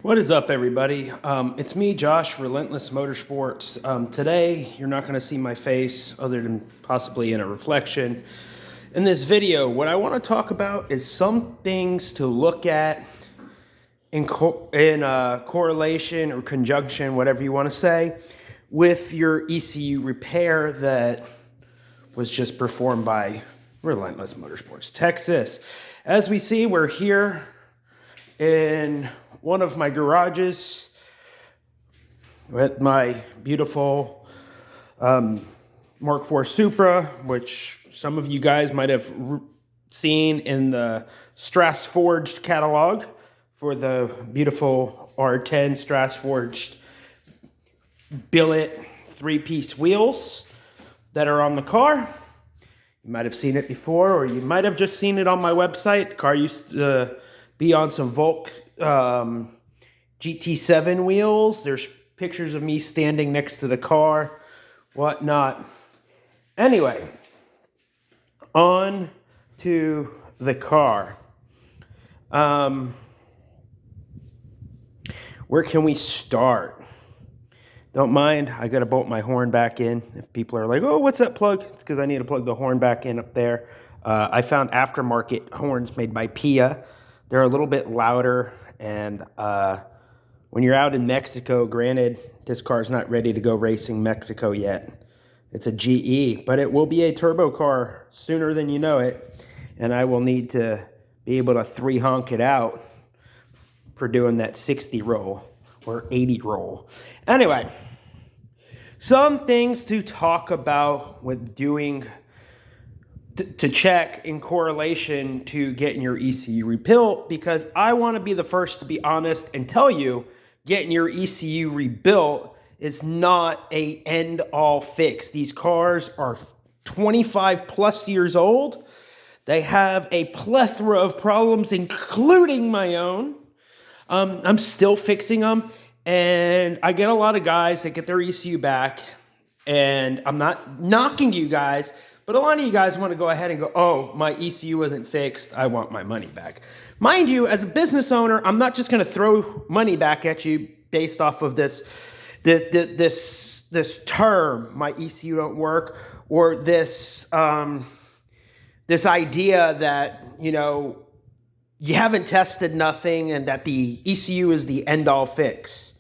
What is up, everybody? It's me, Josh, Relentless Motorsports. Today, you're not going to see my face other than possibly in a reflection. In this video, what I want to talk about is some things to look at in correlation or conjunction, whatever you want to say, with your ECU repair that was just performed by Relentless Motorsports Texas. As we see, we're here in one of my garages with my beautiful Mark IV Supra, which some of you guys might have seen in the Strass Forged catalog for the beautiful R10 Strass Forged billet 3-piece wheels that are on the car. You might have seen it before, or you might have just seen it on my website. The car used to be on some Volk GT7 wheels. There's pictures of me standing next to the car, whatnot. Anyway, on to the car. Where can we start? Don't mind, I gotta bolt my horn back in. If people are like, oh, what's that plug? It's because I need to plug the horn back in up there. I found aftermarket horns made by Pia. They're a little bit louder, and when you're out in Mexico, granted, this car's not ready to go racing Mexico yet. It's a GE, but it will be a turbo car sooner than you know it, and I will need to be able to 3-honk it out for doing that 60 roll or 80 roll. Anyway, some things to talk about with doing to check in correlation to getting your ECU rebuilt, because I want to be the first to be honest and tell you getting your ECU rebuilt is not a end-all fix. These cars are 25 plus years old. They have a plethora of problems, including my own. I'm still fixing them, and I get a lot of guys that get their ECU back, and I'm not knocking you guys, but a lot of you guys want to go ahead and go, oh, my ECU wasn't fixed, I want my money back. Mind you, as a business owner, I'm not just going to throw money back at you based off of this term, my ECU don't work, or this idea that, you know, you haven't tested nothing and that the ECU is the end-all fix.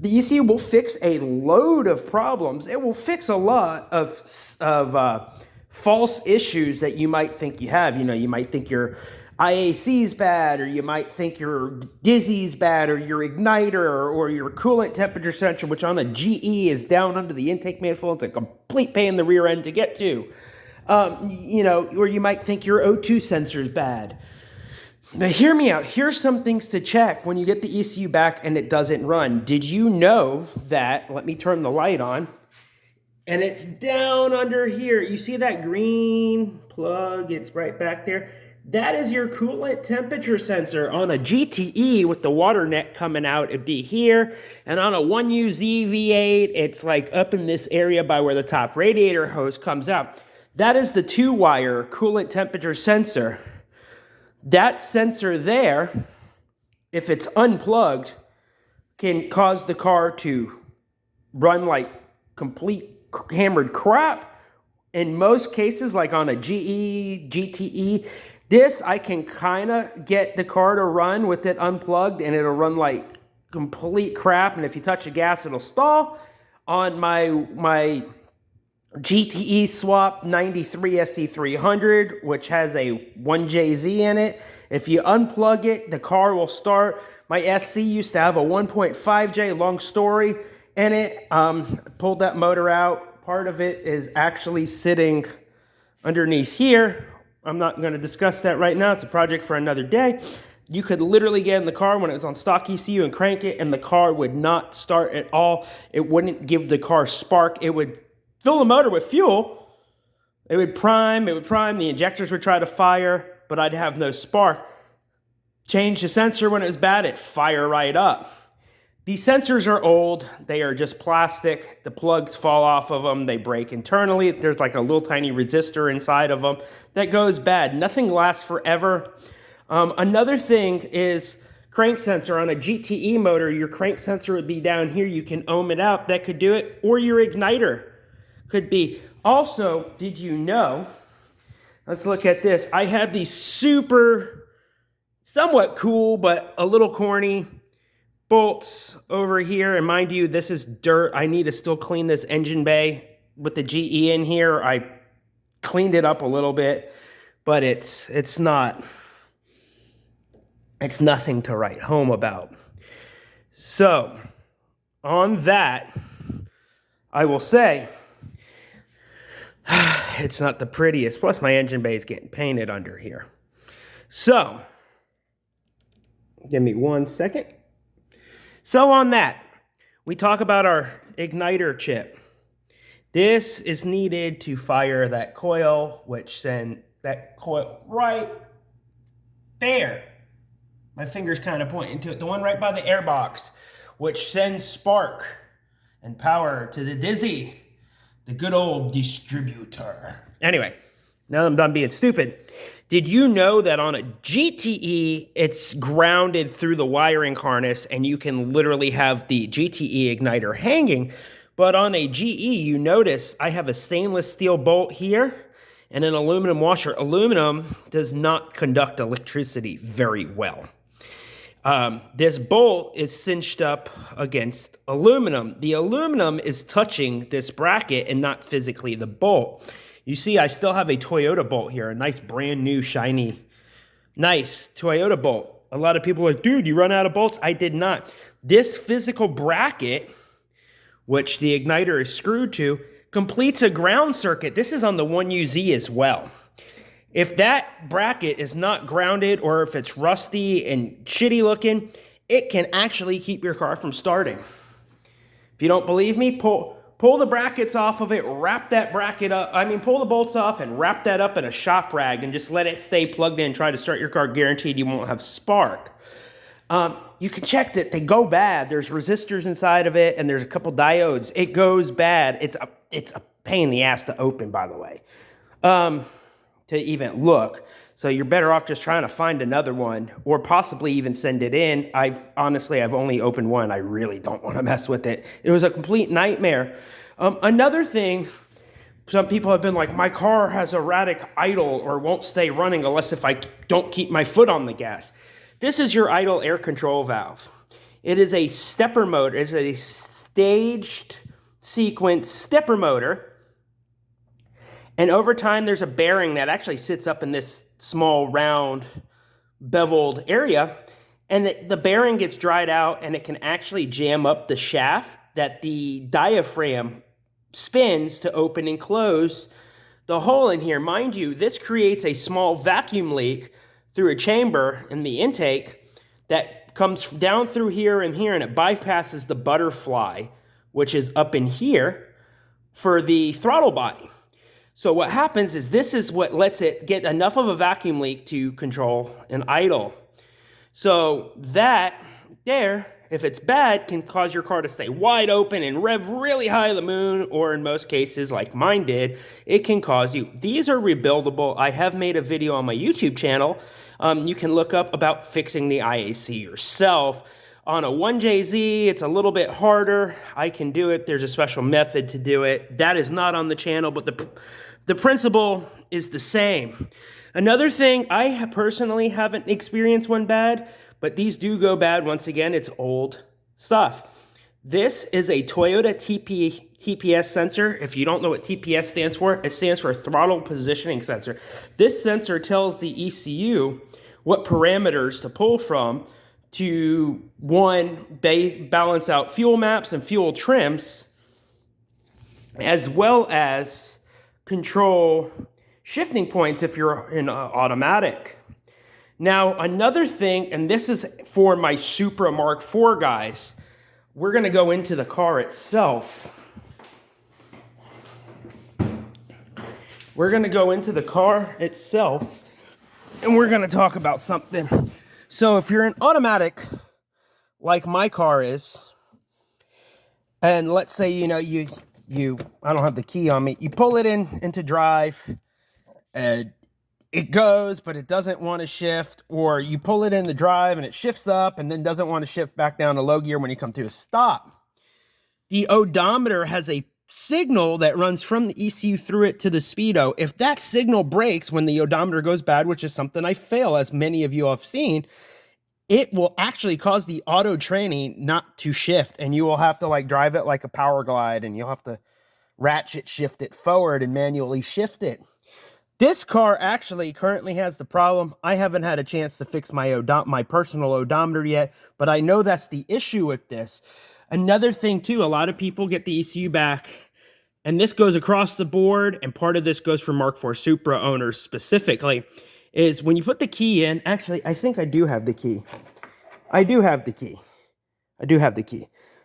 The ECU will fix a load of problems. It will fix a lot of false issues that you might think you have. You know, you might think your IAC is bad, or you might think your dizzy is bad, or your igniter, or your coolant temperature sensor, which on a GE is down under the intake manifold. It's a complete pain in the rear end to get to. You know, or you might think your O2 sensor is bad. Now, hear me out. Here's some things to check when you get the ECU back and it doesn't run. Did you know that, let me turn the light on, and it's down under here. You see that green plug? It's right back there. That is your coolant temperature sensor. On a GTE with the water neck coming out, it'd be here. And on a 1UZ V8, it's like up in this area by where the top radiator hose comes out. That is the 2-wire coolant temperature sensor. That sensor there, if it's unplugged, can cause the car to run like complete hammered crap. In most cases, like on a GE, GTE, this I can kind of get the car to run with it unplugged, and it'll run like complete crap. And if you touch the gas, it'll stall. On my GTE swap 93 SC300, which has a 1JZ in it, if you unplug it, the car will start. My SC used to have a 1.5J, long story, in it. Pulled that motor out. Part of it is actually sitting underneath here. I'm not going to discuss that right now. It's a project for another day. You could literally get in the car when it was on stock ECU and crank it, and the car would not start at all. It wouldn't give the car spark. It would fill the motor with fuel. It would prime. The injectors would try to fire, but I'd have no spark. Change the sensor when it was bad, it'd fire right up. These sensors are old. They are just plastic. The plugs fall off of them. They break internally. There's like a little tiny resistor inside of them that goes bad. Nothing lasts forever. Another thing is crank sensor. On a GTE motor, your crank sensor would be down here. You can ohm it out. That could do it. Or your igniter could be. Also, did you know, let's look at this. I have these super, somewhat cool, but a little corny bolts over here. And mind you, this is dirt. I need to still clean this engine bay with the GE in here. I cleaned it up a little bit, but it's nothing to write home about. So, on that, I will say, it's not the prettiest. Plus, my engine bay is getting painted under here. So, give me 1 second. So, on that, we talk about our igniter chip. This is needed to fire that coil, which send that coil right there. My finger's kind of pointing to it. The one right by the air box, which sends spark and power to the Dizzy, the good old distributor. Anyway, now I'm done being stupid. Did you know that on a GTE, it's grounded through the wiring harness and you can literally have the GTE igniter hanging? But on a GE, you notice I have a stainless steel bolt here and an aluminum washer. Aluminum does not conduct electricity very well. This bolt is cinched up against aluminum. The aluminum is touching this bracket and not physically the bolt. You see, I still have a Toyota bolt here, a nice brand new, shiny, nice Toyota bolt. A lot of people are like, dude, you run out of bolts? I did not. This physical bracket, which the igniter is screwed to, completes a ground circuit. This is on the 1UZ as well. If that bracket is not grounded or if it's rusty and shitty looking, it can actually keep your car from starting. If you don't believe me, pull the brackets off of it, wrap that bracket up. Pull the bolts off and wrap that up in a shop rag and just let it stay plugged in. Try to start your car, guaranteed you won't have spark. You can check that they go bad. There's resistors inside of it, and there's a couple diodes. It goes bad. It's a pain in the ass to open, by the way, to even look. So you're better off just trying to find another one, or possibly even send it in. I've only opened one. I really don't want to mess with it. It was a complete nightmare. Another thing, some people have been like, my car has erratic idle or won't stay running unless if I don't keep my foot on the gas. This is your idle air control valve. It is a stepper motor. It's a staged sequence stepper motor. And over time, there's a bearing that actually sits up in this small, round, beveled area. And the bearing gets dried out, and it can actually jam up the shaft that the diaphragm spins to open and close the hole in here. Mind you, this creates a small vacuum leak through a chamber in the intake that comes down through here, and it bypasses the butterfly, which is up in here, for the throttle body. So what happens is this is what lets it get enough of a vacuum leak to control an idle. So that there, if it's bad, can cause your car to stay wide open and rev really high to the moon, or in most cases, like mine did, it can cause you. These are rebuildable. I have made a video on my YouTube channel. You can look up about fixing the IAC yourself. On a 1JZ, it's a little bit harder. I can do it. There's a special method to do it. That is not on the channel, but the principle is the same. Another thing, I personally haven't experienced one bad, but these do go bad. Once again, it's old stuff. This is a Toyota TPS sensor. If you don't know what TPS stands for, it stands for throttle positioning sensor. This sensor tells the ECU what parameters to pull from to, one, balance out fuel maps and fuel trims, as well as control shifting points if you're in automatic. Now, another thing, and this is for my Supra Mark IV guys, we're going to go into the car itself. We're going to go into the car itself, and we're going to talk about something. So if you're an automatic, like my car is, and let's say, you I don't have the key on me, you pull it into drive, and it goes, but it doesn't want to shift, or you pull it in the drive and it shifts up and then doesn't want to shift back down to low gear when you come to a stop. The odometer has a signal that runs from the ECU through it to the speedo. If that signal breaks when the odometer goes bad, which is something I fail, as many of you have seen, it will actually cause the auto training not to shift, and you will have to like drive it like a power glide, and you'll have to ratchet shift it forward and manually shift it. This car actually currently has the problem. I haven't had a chance to fix my personal odometer yet, but I know that's the issue with this. Another thing too, a lot of people get the ECU back, and this goes across the board, and part of this goes for Mark IV Supra owners specifically, is when you put the key in. Actually, I think I do have the key. I do have the key.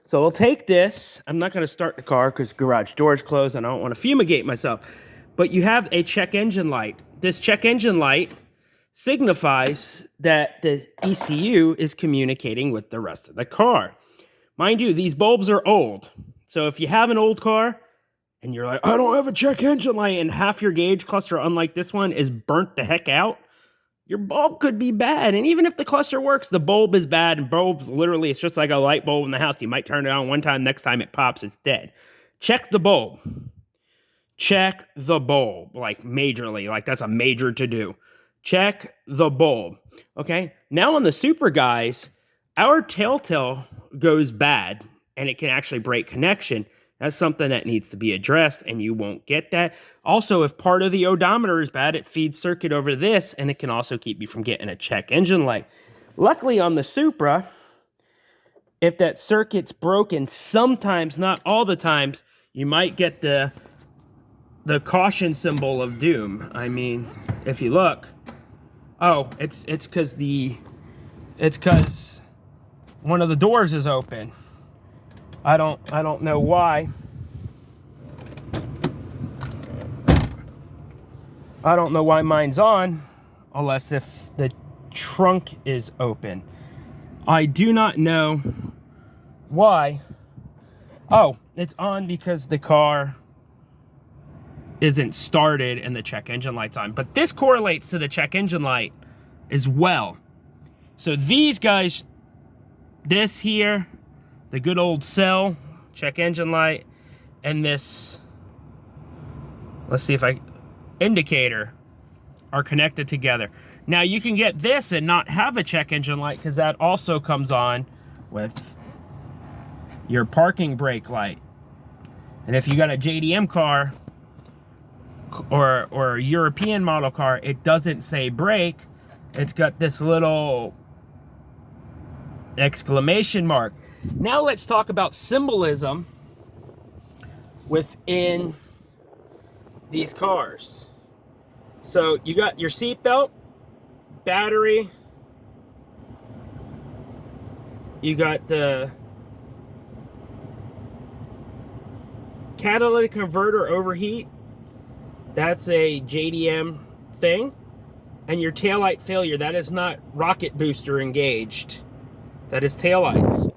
So we'll take this. I'm not going to start the car because garage door's closed and I don't want to fumigate myself. But you have a check engine light. This check engine light signifies that the ECU is communicating with the rest of the car. Mind you, these bulbs are old. So if you have an old car and you're like, I don't have a check engine light, and half your gauge cluster, unlike this one, is burnt the heck out, your bulb could be bad. And even if the cluster works, the bulb is bad. And bulbs, literally, it's just like a light bulb in the house. You might turn it on one time, next time it pops, it's dead. Check the bulb. Check the bulb, like majorly. Like that's a major to do. Check the bulb. Okay, now on the Supra guys, our telltale goes bad and it can actually break connection. That's something that needs to be addressed, and you won't get that. Also, if part of the odometer is bad, it feeds circuit over this, and it can also keep you from getting a check engine light. Luckily on the Supra, if that circuit's broken, sometimes, not all the times, you might get the caution symbol of doom. I mean, if you look, oh, it's because one of the doors is open. I don't know why. I don't know why mine's on, unless if the trunk is open. I do not know why. Oh, it's on because the car isn't started and the check engine light's on. But this correlates to the check engine light as well. So these guys, this here, the good old cell, check engine light, and this, let's see if indicator are connected together. Now you can get this and not have a check engine light because that also comes on with your parking brake light. And if you got a JDM car or a European model car, it doesn't say brake. It's got this little exclamation mark. Now let's talk about symbolism within these cars. So you got your seatbelt, battery, you got the catalytic converter overheat, that's a JDM thing, and your taillight failure, that is not rocket booster engaged, that is taillights.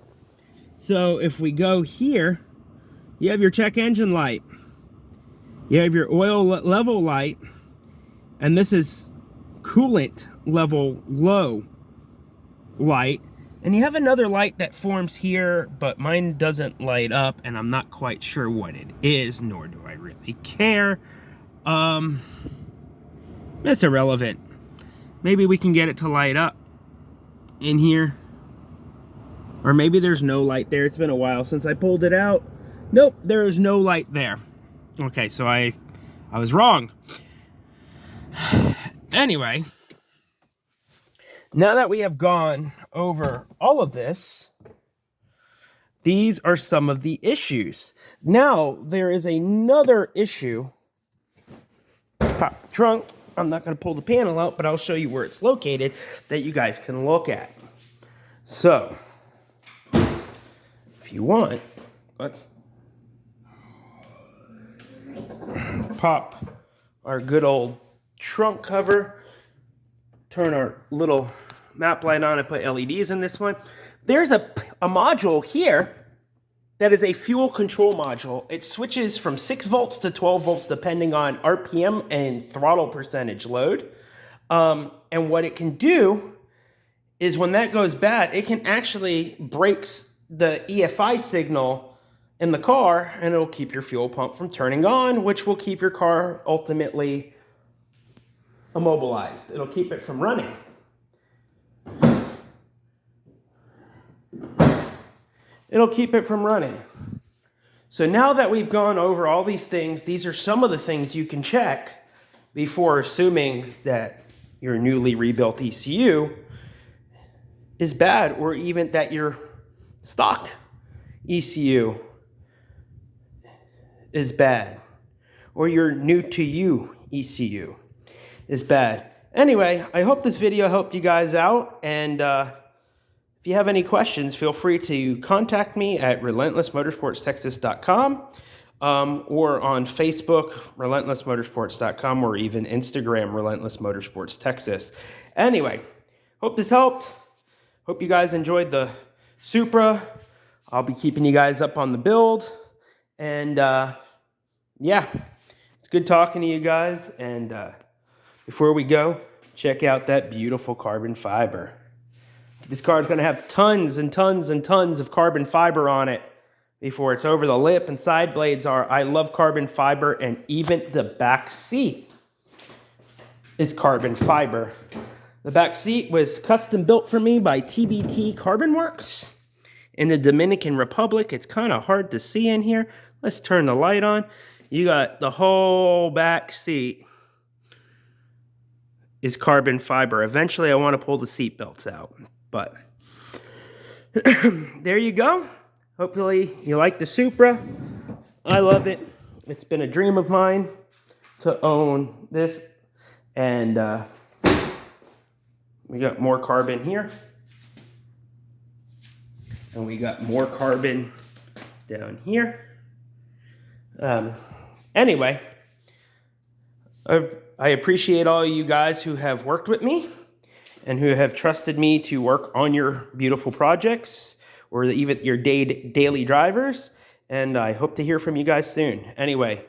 So if we go here, you have your check engine light, you have your oil level light, and this is coolant level low light, and you have another light that forms here, but mine doesn't light up, and I'm not quite sure what it is, nor do I really care. It's irrelevant. Maybe we can get it to light up in here. Or maybe there's no light there. It's been a while since I pulled it out. Nope, there is no light there. Okay, so I was wrong. Anyway, now that we have gone over all of this, these are some of the issues. Now, there is another issue. Pop the trunk. I'm not going to pull the panel out, but I'll show you where it's located that you guys can look at. So, if you want, let's pop our good old trunk cover, turn our little map light on, and put LEDs in this one. There's a module here that is a fuel control module. It switches from 6 volts to 12 volts depending on RPM and throttle percentage load. And what it can do is when that goes bad, it can actually break the EFI signal in the car, and it'll keep your fuel pump from turning on, which will keep your car ultimately immobilized. It'll keep it from running. It'll keep it from running. So now that we've gone over all these things, these are some of the things you can check before assuming that your newly rebuilt ECU is bad, or even that your stock ECU is bad, or your new to you ECU is bad. Anyway, I hope this video helped you guys out, and if you have any questions, feel free to contact me at relentlessmotorsportstexas.com or on Facebook, relentlessmotorsports.com, or even Instagram, Relentless Motorsports Texas. Anyway, hope this helped. Hope you guys enjoyed the Supra. I'll be keeping you guys up on the build. And yeah, it's good talking to you guys. And before we go, check out that beautiful carbon fiber. This car is going to have tons and tons and tons of carbon fiber on it before it's over. The lip and side blades are I love carbon fiber, and even the back seat is carbon fiber. The back seat was custom built for me by TBT Carbon Works in the Dominican Republic. It's kind of hard to see in here. Let's turn the light on. You got the whole back seat is carbon fiber. Eventually I want to pull the seat belts out. But there you go. Hopefully you like the Supra. I love it. It's been a dream of mine to own this. And we got more carbon here. And we got more carbon down here. Anyway, I appreciate all you guys who have worked with me and who have trusted me to work on your beautiful projects or even your daily drivers. And I hope to hear from you guys soon. Anyway,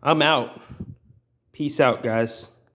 I'm out. Peace out, guys.